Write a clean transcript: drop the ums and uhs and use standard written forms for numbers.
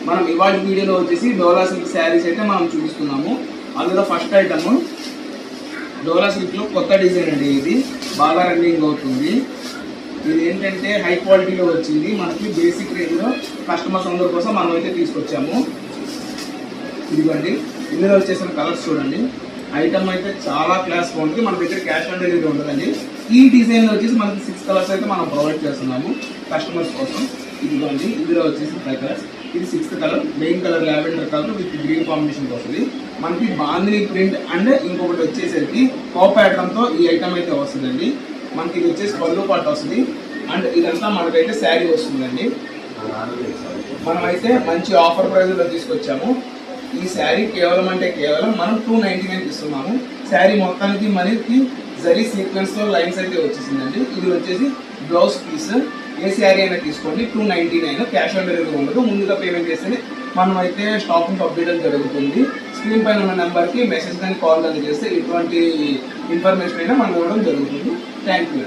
మనం ఇవాళ వీడియోలో వచ్చేసి డోలా సిల్క్ శారీస్ అయితే మనం చూపిస్తున్నాము. అందులో ఫస్ట్ ఐటమ్ డోలా సిల్క్ లో కొత్త డిజైన్ అండి. ఇది బాగా రన్నింగ్ అవుతుంది. ఇది ఏంటంటే హై క్వాలిటీలో వచ్చింది. మనకి బేసిక్ రేంజ్ లో కస్టమర్స్ అందరి కోసం మనం అయితే తీసుకొచ్చాము. ఇదిగోండి, ఇందులో వచ్చేసిన కలర్స్ చూడండి. ఐటమ్ అయితే చాలా క్లాస్ బాగుంటుంది. మన దగ్గర క్యాష్ ఆన్ డెలివరీ ఉండదండి. ఈ డిజైన్ వచ్చేసి మనకి 6 కలర్స్ అయితే మనం ప్రొవైడ్ చేస్తున్నాము కస్టమర్స్ కోసం. ఇదిగోండి, ఇందులో వచ్చేసి 5 కలర్స్. ఇది 6th colour, main colour lavender colour with green combination వస్తుంది. మనకి బాందిని ప్రింట్ అండ్ ఇంకొకటి వచ్చేసరికి కో ప్యాటర్న్ తో ఈ ఐటమ్ అయితే వస్తుందండి. మనకి ఇది వచ్చేసి పళ్ళు పాటు వస్తుంది అండ్ ఇదంతా మనకైతే శారీ వస్తుందండి. మనమైతే మంచి ఆఫర్ ప్రైస్ లో తీసుకొచ్చాము. ఈ శారీ కేవలం అంటే కేవలం మనం 299 ఇస్తున్నాము. శారీ మొత్తానికి మనకి జరీ సీక్వెన్స్ తో లైన్స్ అయితే వచ్చేసిందండి. ఇది వచ్చేసి బ్లౌజ్ పీస్. ఏ శారీ అయినా తీసుకోండి 299. క్యాష్ ఆన్ డెలివరీ ఉండదు. ముందుగా పేమెంట్ చేస్తే మనం అయితే స్టాకింగ్ అప్డేట్ జరుగుతుంది. స్క్రీన్ పైన ఉన్న నెంబర్కి మెసేజ్ కానీ కాల్ కానీ చేస్తే ఇటువంటి ఇన్ఫర్మేషన్ అయినా మనం ఇవ్వడం జరుగుతుంది. Thank you.